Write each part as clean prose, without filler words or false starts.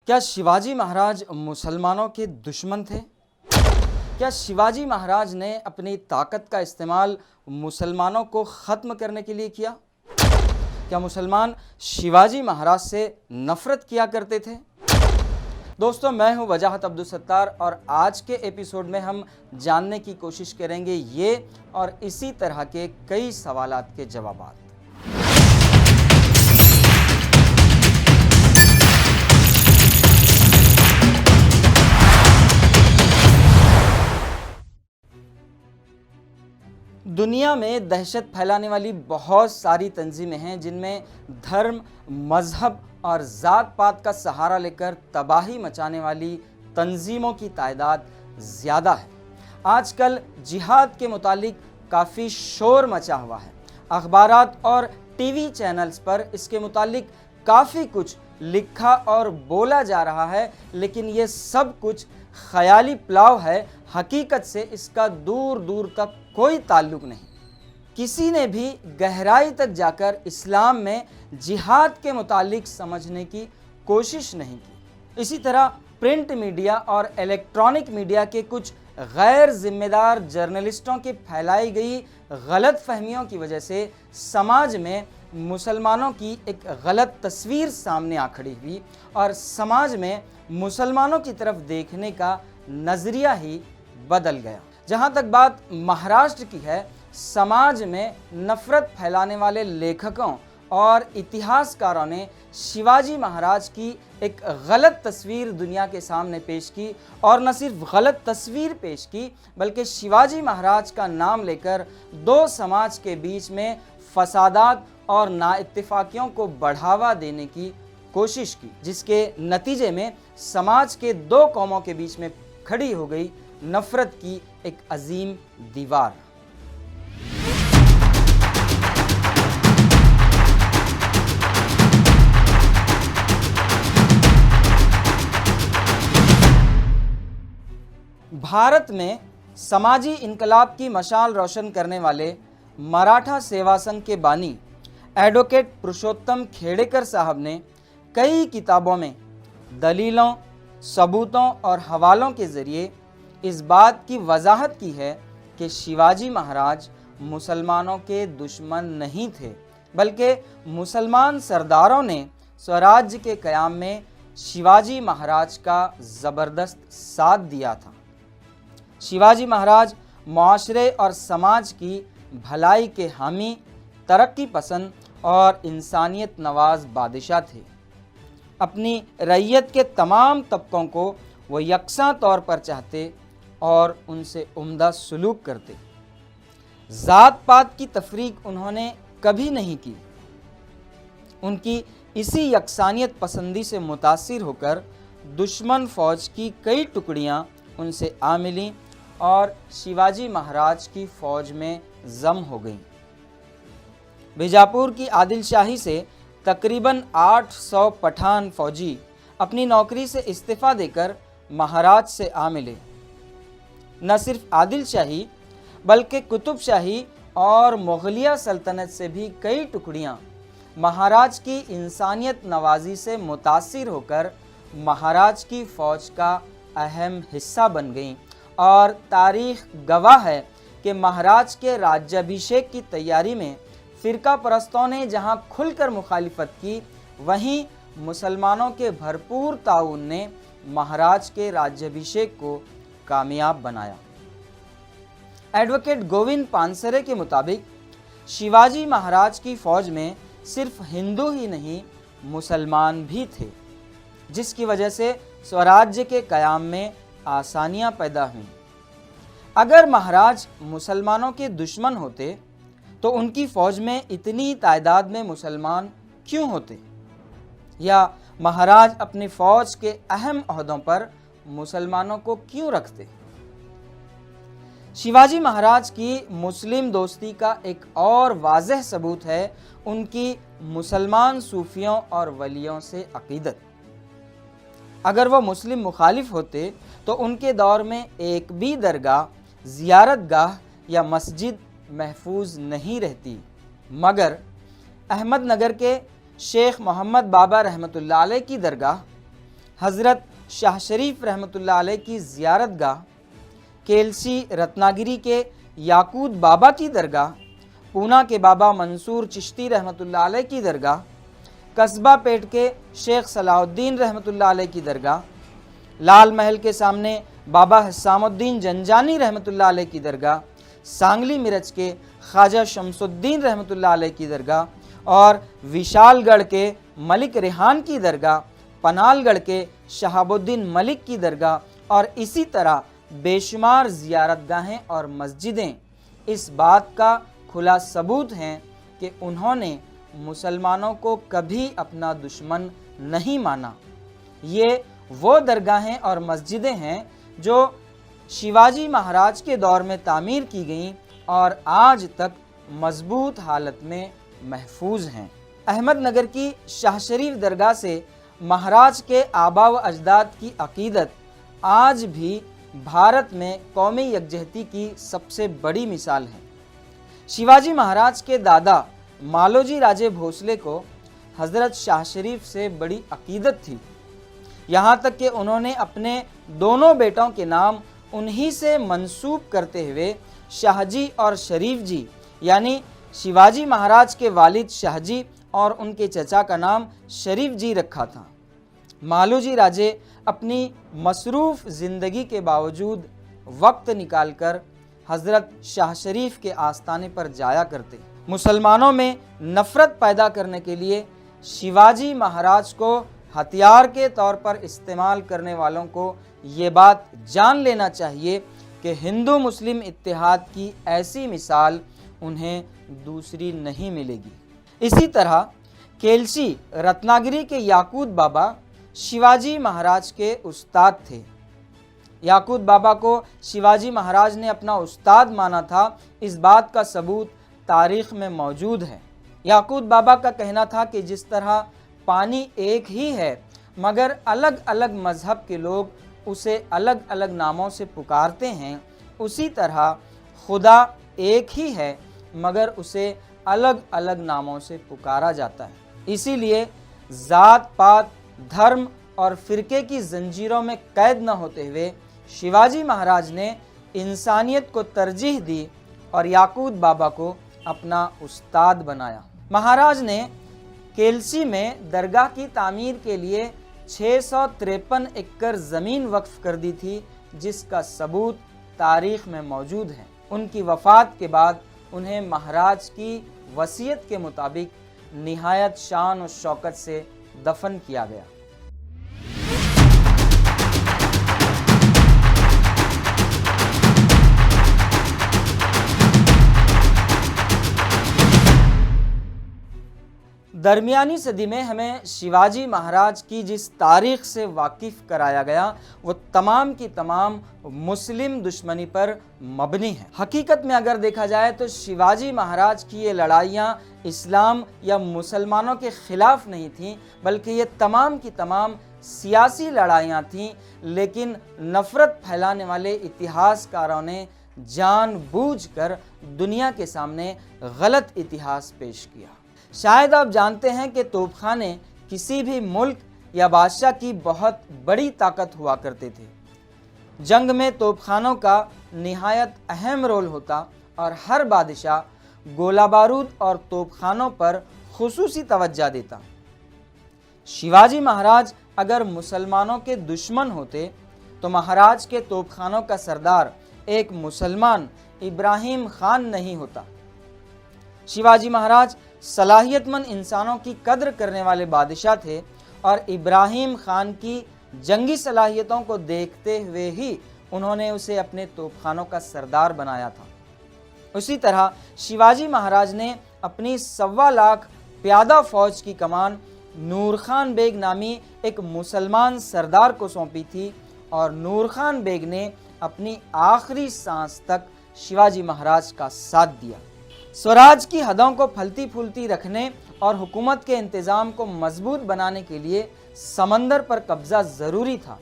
क्या शिवाजी महाराज मुसलमानों के दुश्मन थे? क्या शिवाजी महाराज ने अपनी ताकत का इस्तेमाल मुसलमानों को ख़त्म करने के लिए किया? क्या मुसलमान शिवाजी महाराज से नफ़रत किया करते थे? दोस्तों, मैं हूं वजाहत अब्दुल सत्तार और आज के एपिसोड में हम जानने की कोशिश करेंगे ये और इसी तरह के कई सवालात के जवाबात। दुनिया में दहशत फैलाने वाली बहुत सारी तंजीमें हैं जिनमें धर्म, मजहब और ज़ात पात का सहारा लेकर तबाही मचाने वाली तंजीमों की तादाद ज़्यादा है। आजकल जिहाद के मुतालिक काफ़ी शोर मचा हुआ है। अखबारात और टीवी चैनल्स पर इसके मुतालिक काफ़ी कुछ लिखा और बोला जा रहा है, लेकिन ये सब कुछ ख़याली पुलाव है। हकीकत से इसका दूर दूर तक कोई ताल्लुक़ नहीं। किसी ने भी गहराई तक जाकर इस्लाम में जिहाद के मुतालिक समझने की कोशिश नहीं की। इसी तरह प्रिंट मीडिया और इलेक्ट्रॉनिक मीडिया के कुछ गैर जिम्मेदार जर्नलिस्टों की फैलाई गई गलत फहमियों की वजह से समाज में मुसलमानों की एक गलत तस्वीर सामने आ खड़ी हुई और समाज में मुसलमानों की तरफ देखने का नज़रिया ही बदल गया। जहाँ तक बात महाराष्ट्र की है, समाज में नफ़रत फैलाने वाले लेखकों और इतिहासकारों ने शिवाजी महाराज की एक गलत तस्वीर दुनिया के सामने पेश की और न सिर्फ गलत तस्वीर पेश की बल्कि शिवाजी महाराज का नाम लेकर दो समाज के बीच में फसादात और नाइत्तेफाकियों को बढ़ावा देने की कोशिश की, जिसके नतीजे में समाज के दो कौमों के बीच में खड़ी हो गई नफ़रत की एक अजीम दीवार। भारत में समाजी इनकलाब की मशाल रोशन करने वाले मराठा सेवा संघ के बानी एडवोकेट पुरुषोत्तम खेड़ेकर साहब ने कई किताबों में दलीलों, सबूतों और हवालों के ज़रिए इस बात की वजाहत की है कि शिवाजी महाराज मुसलमानों के दुश्मन नहीं थे, बल्कि मुसलमान सरदारों ने स्वराज्य के क़याम में शिवाजी महाराज का ज़बरदस्त साथ दिया था। शिवाजी महाराज माशरे और समाज की भलाई के हामी, तरक्की पसंद और इंसानियत नवाज बादशाह थे। अपनी रैयत के तमाम तबकों को वो यकसा तौर पर चाहते और उनसे उम्दा सलूक करते। ज़ात पात की तफरीक उन्होंने कभी नहीं की। उनकी इसी यकसानियत पसंदी से मुतासिर होकर दुश्मन फ़ौज की कई टुकड़ियाँ उनसे आ मिलीं और शिवाजी महाराज की फ़ौज में जम हो गईं। बीजापुर की आदिल शाही से तकरीबन 800 पठान फौजी अपनी नौकरी से इस्तीफ़ा देकर महाराज से आ मिले। न सिर्फ आदिल शाही बल्कि कुतुब शाही और मुग़लिया सल्तनत से भी कई टुकड़ियाँ महाराज की इंसानियत नवाजी से मुतासिर होकर महाराज की फ़ौज का अहम हिस्सा बन गईं और तारीख़ गवाह है कि महाराज के राज्याभिषेक की तैयारी में फ़िरका परस्तों ने जहां खुलकर मुखालिफत की, वहीं मुसलमानों के भरपूर ताउन ने महाराज के राज्याभिषेक को कामयाब बनाया। एडवोकेट गोविंद पानसरे के मुताबिक शिवाजी महाराज की फ़ौज में सिर्फ हिंदू ही नहीं मुसलमान भी थे, जिसकी वजह से स्वराज्य के क़याम में आसानियां पैदा हुईं। अगर महाराज मुसलमानों के दुश्मन होते तो उनकी फ़ौज में इतनी तादाद में मुसलमान क्यों होते, या महाराज अपनी फ़ौज के अहम ओहदों पर मुसलमानों को क्यों रखते। शिवाजी महाराज की मुस्लिम दोस्ती का एक और वाज़ेह सबूत है उनकी मुसलमान सूफियों और वलियों से अक़ीदत। अगर वो मुस्लिम मुखालिफ होते तो उनके दौर में एक भी दरगाह, ज़ियारतगाह या मस्जिद महफूज नहीं रहती, मगर अहमदनगर के शेख मोहम्मद बाबा रहमतुल्लाह अलैह की दरगाह, हज़रत शाह शरीफ रहमतुल्लाह अलैह की ज़ियारत गाह, केलसी रत्नागिरी के याकूत बाबा की दरगाह, पूना के बाबा मंसूर चिश्ती रहमतुल्लाह अलैह की दरगाह, कस्बा पेट के शेख सलाहुद्दीन रहमतुल्लाह अलैह की दरगाह, लाल महल के सामने बाबा हसामुद्दीन जंजानी रहमतुल्लाह अलैह की दरगाह, सांगली मिरज के ख्वाजा शमसुद्दीन रहमतुल्लाह अलैह की दरगाह और विशालगढ़ के मलिक रेहान की दरगाह, पनालगढ़ के शहाबुद्दीन मलिक की दरगाह और इसी तरह बेशुमार ज़ियारतगाहें और मस्जिदें इस बात का खुला सबूत हैं कि उन्होंने मुसलमानों को कभी अपना दुश्मन नहीं माना। ये वो दरगाहें और मस्जिदें हैं जो शिवाजी महाराज के दौर में तामीर की गईं और आज तक मजबूत हालत में महफूज हैं। अहमदनगर की शाह शरीफ दरगाह से महाराज के आबा व अजदाद की अकीदत आज भी भारत में कौमी यकजहती की सबसे बड़ी मिसाल है। शिवाजी महाराज के दादा मालोजी राजे भोसले को हज़रत शाह शरीफ से बड़ी अकीदत थी, यहाँ तक कि उन्होंने अपने दोनों बेटों के नाम उन्हीं से मंसूब करते हुए शाहजी और शरीफ जी यानी शिवाजी महाराज के वालिद शाहजी और उनके चचा का नाम शरीफ जी रखा था। मालोजी राजे अपनी मसरूफ़ ज़िंदगी के बावजूद वक्त निकालकर हज़रत शाह शरीफ के आस्थाने पर जाया करते। मुसलमानों में नफ़रत पैदा करने के लिए शिवाजी महाराज को हथियार के तौर पर इस्तेमाल करने वालों को ये बात जान लेना चाहिए कि हिंदू मुस्लिम इत्तेहाद की ऐसी मिसाल उन्हें दूसरी नहीं मिलेगी। इसी तरह केलसी रत्नागिरी के याकूत बाबा शिवाजी महाराज के उस्ताद थे। याकूत बाबा को शिवाजी महाराज ने अपना उस्ताद माना था, इस बात का सबूत तारीख़ में मौजूद है। याकूत बाबा का कहना था कि जिस तरह पानी एक ही है मगर अलग अलग मज़हब के लोग उसे अलग अलग नामों से पुकारते हैं, उसी तरह खुदा एक ही है मगर उसे अलग अलग नामों से पुकारा जाता है। इसीलिए ज़ात पात धर्म और फ़िरके की जंजीरों में कैद न होते हुए शिवाजी महाराज ने इंसानियत को तरजीह दी और याकूत बाबा को अपना उस्ताद बनाया। महाराज ने केलसी में दरगाह की तामीर के लिए 653 एकड़ ज़मीन वक्फ कर दी थी, जिसका सबूत तारीख़ में मौजूद है। उनकी वफ़ात के बाद उन्हें महाराज की वसीयत के मुताबिक निहायत शान और शौकत से दफन किया गया। दरमियानी सदी में हमें शिवाजी महाराज की जिस तारीख़ से वाकिफ़ कराया गया वो तमाम की तमाम मुस्लिम दुश्मनी पर मबनी है। हकीकत में अगर देखा जाए तो शिवाजी महाराज की ये लड़ाइयाँ इस्लाम या मुसलमानों के ख़िलाफ़ नहीं थीं, बल्कि ये तमाम की तमाम सियासी लड़ाइयाँ थीं। लेकिन नफ़रत फैलाने वाले इतिहासकारों ने जानबूझकर दुनिया के सामने गलत इतिहास पेश किया। शायद आप जानते हैं कि तोपखाने किसी भी मुल्क या बादशाह की बहुत बड़ी ताकत हुआ करते थे। जंग में तोपखानों का निहायत अहम रोल होता और हर बादशाह गोला बारूद और तोपखानों पर खुसूसी तवज्जो देता। शिवाजी महाराज अगर मुसलमानों के दुश्मन होते तो महाराज के तोपखानों का सरदार एक मुसलमान इब्राहिम खान नहीं होता। शिवाजी महाराज सलाहियतमंद इंसानों की कद्र करने वाले बादशाह थे और इब्राहिम खान की जंगी सलाहियतों को देखते हुए ही उन्होंने उसे अपने तोपखानों का सरदार बनाया था। उसी तरह शिवाजी महाराज ने अपनी 1.25 लाख प्यादा फौज की कमान नूर खान बेग नामी एक मुसलमान सरदार को सौंपी थी और नूर खान बेग ने अपनी आखिरी सांस तक शिवाजी महाराज का साथ दिया। स्वराज की हदों को फलती फूलती रखने और हुकूमत के इंतज़ाम को मजबूत बनाने के लिए समंदर पर कब्ज़ा ज़रूरी था।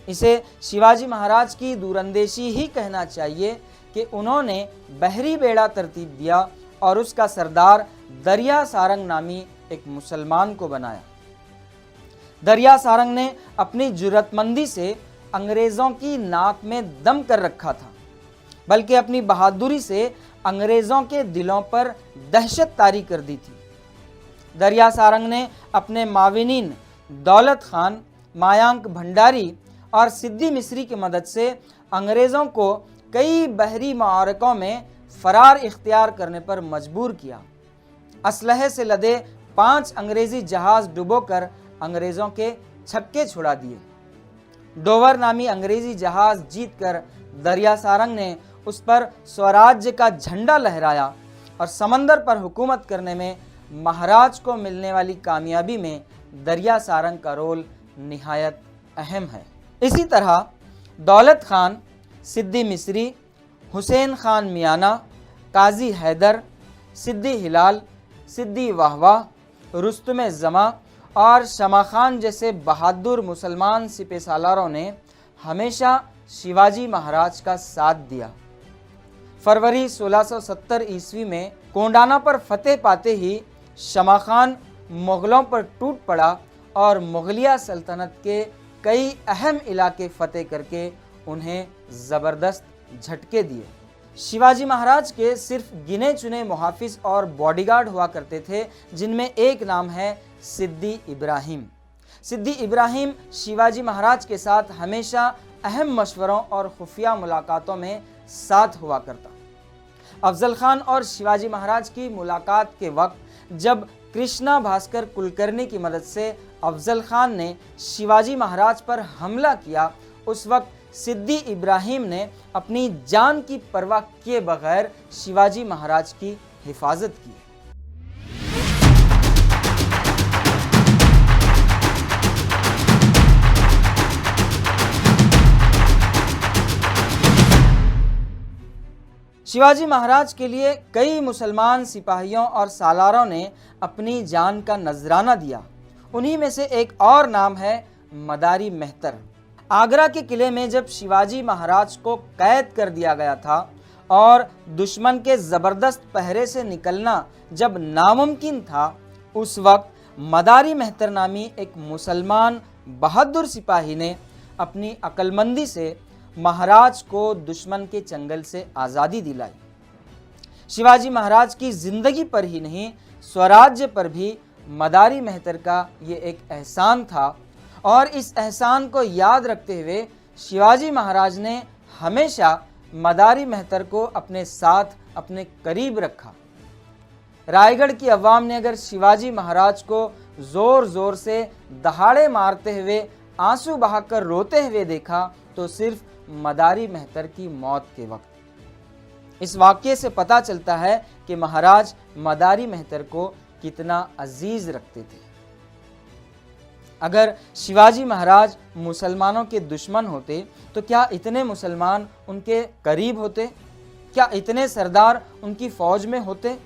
इसे शिवाजी महाराज की दूरंदेशी ही कहना चाहिए कि उन्होंने बहरी बेड़ा तरतीब दिया और उसका सरदार दरिया सारंग नामी एक मुसलमान को बनाया। दरिया सारंग ने अपनी जुर्रतमंदी से अंग्रेजों की नाक में दम कर रखा था, बल्कि अपनी बहादुरी से अंग्रेजों के दिलों पर दहशत तारी कर दी थी। दरिया सारंग ने अपने माविनीन दौलत खान, मायांक भंडारी और सिद्दी मिस्री की मदद से अंग्रेज़ों को कई बहरी मारकों में फरार इख्तियार करने पर मजबूर किया। असलहे से लदे 5 अंग्रेज़ी जहाज़ डुबोकर अंग्रेज़ों के छक्के छुड़ा दिए। डोवर नामी अंग्रेज़ी जहाज़ जीतकर दरिया सारंग ने उस पर स्वराज्य का झंडा लहराया और समंदर पर हुकूमत करने में महाराज को मिलने वाली कामयाबी में दरिया सारंग का रोल निहायत अहम है। इसी तरह दौलत खान, सिद्दी मिस्री, हुसैन खान मियाना, काजी हैदर, सिद्दी हिलाल, सिद्दी वाहवा, रुस्तुम ज़मा और शमा खान जैसे बहादुर मुसलमान सिपह सालारों ने हमेशा शिवाजी महाराज का साथ दिया। फरवरी 1670 ईस्वी में कोंडाना पर फतेह पाते ही शमा खान मुग़लों पर टूट पड़ा और मुग़लिया सल्तनत के कई अहम इलाके फतेह करके उन्हें ज़बरदस्त झटके दिए। शिवाजी महाराज के सिर्फ गिने चुने मुहाफिज और बॉडीगार्ड हुआ करते थे, जिनमें एक नाम है सिद्दी इब्राहिम। सिद्दी इब्राहिम शिवाजी महाराज के साथ हमेशा अहम मशवरों और खुफिया मुलाकातों में साथ हुआ करता। अफजल खान और शिवाजी महाराज की मुलाकात के वक्त जब कृष्णा भास्कर कुलकर्णी की मदद से अफजल खान ने शिवाजी महाराज पर हमला किया, उस वक्त सिद्दी इब्राहिम ने अपनी जान की परवाह किए बगैर शिवाजी महाराज की हिफाजत की। शिवाजी महाराज के लिए कई मुसलमान सिपाहियों और सालारों ने अपनी जान का नजराना दिया। उन्हीं में से एक और नाम है मदारी मेहतर। आगरा के किले में जब शिवाजी महाराज को कैद कर दिया गया था और दुश्मन के ज़बरदस्त पहरे से निकलना जब नामुमकिन था, उस वक्त मदारी मेहतर नामी एक मुसलमान बहादुर सिपाही ने अपनी अक्लमंदी से महाराज को दुश्मन के चंगल से आज़ादी दिलाई। शिवाजी महाराज की ज़िंदगी पर ही नहीं, स्वराज्य पर भी मदारी मेहतर का ये एक एहसान था और इस एहसान को याद रखते हुए शिवाजी महाराज ने हमेशा मदारी मेहतर को अपने साथ, अपने करीब रखा। रायगढ़ की अवाम ने अगर शिवाजी महाराज को ज़ोर ज़ोर से दहाड़े मारते हुए, आंसू बहाकर रोते हुए देखा तो सिर्फ मदारी मेहतर की मौत के वक्त। इस वाक़ये से पता चलता है कि महाराज मदारी मेहतर को कितना अजीज रखते थे। अगर शिवाजी महाराज मुसलमानों के दुश्मन होते तो क्या इतने मुसलमान उनके करीब होते? क्या इतने सरदार उनकी फौज में होते?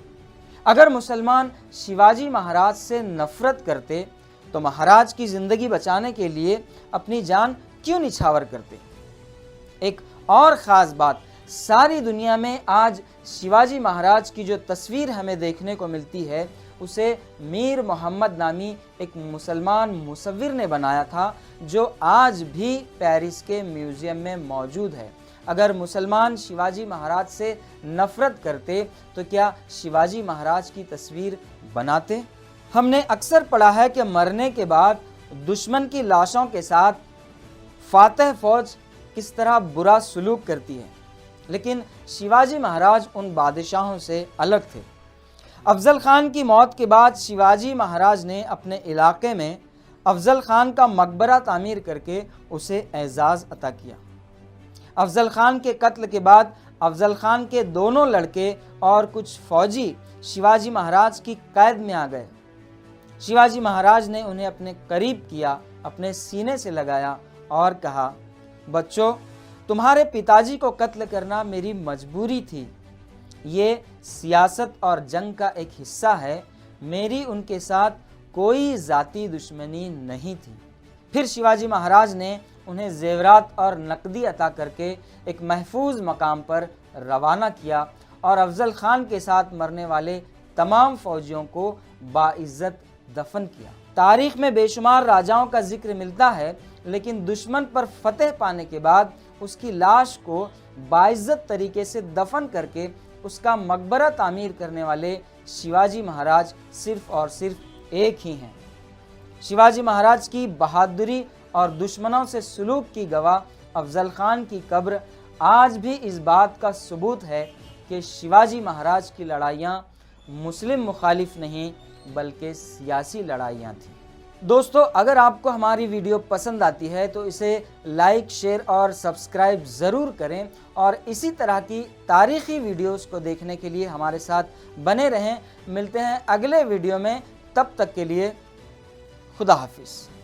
अगर मुसलमान शिवाजी महाराज से नफरत करते तो महाराज की ज़िंदगी बचाने के लिए अपनी जान क्यों निछावर करते? एक और ख़ास बात, सारी दुनिया में आज शिवाजी महाराज की जो तस्वीर हमें देखने को मिलती है, उसे मीर मोहम्मद नामी एक मुसलमान मुसव्विर ने बनाया था, जो आज भी पेरिस के म्यूज़ियम में मौजूद है। अगर मुसलमान शिवाजी महाराज से नफ़रत करते तो क्या शिवाजी महाराज की तस्वीर बनाते? हमने अक्सर पढ़ा है कि मरने के बाद दुश्मन की लाशों के साथ फातह फ़ौज किस तरह बुरा सलूक करती है, लेकिन शिवाजी महाराज उन बादशाहों से अलग थे। अफजल खान की मौत के बाद शिवाजी महाराज ने अपने इलाके में अफजल खान का मकबरा तामीर करके उसे एजाज़ अता किया। अफजल खान के कत्ल के बाद अफजल खान के दोनों लड़के और कुछ फौजी शिवाजी महाराज की कैद में आ गए। शिवाजी महाराज ने उन्हें अपने करीब किया, अपने सीने से लगाया और कहा, बच्चों, तुम्हारे पिताजी को कत्ल करना मेरी मजबूरी थी। ये सियासत और जंग का एक हिस्सा है। मेरी उनके साथ कोई ज़ाती दुश्मनी नहीं थी। फिर शिवाजी महाराज ने उन्हें जेवरात और नकदी अता करके एक महफूज मकाम पर रवाना किया और अफजल खान के साथ मरने वाले तमाम फ़ौजियों को बाइज़्ज़त दफन किया। तारीख में बेशुमार राजाओं का जिक्र मिलता है, लेकिन दुश्मन पर फतेह पाने के बाद उसकी लाश को बाइज्जत तरीके से दफन करके उसका मकबरा तामीर करने वाले शिवाजी महाराज सिर्फ और सिर्फ एक ही हैं। शिवाजी महाराज की बहादुरी और दुश्मनों से सलूक की गवाह अफजल खान की कब्र आज भी इस बात का सबूत है कि शिवाजी महाराज की लड़ाइयाँ मुस्लिम मुखालिफ नहीं बल्कि सियासी लड़ाइयाँ थीं। दोस्तों, अगर आपको हमारी वीडियो पसंद आती है तो इसे लाइक, शेयर और सब्सक्राइब ज़रूर करें और इसी तरह की तारीख़ी वीडियोस को देखने के लिए हमारे साथ बने रहें। मिलते हैं अगले वीडियो में, तब तक के लिए खुदा हाफिज़।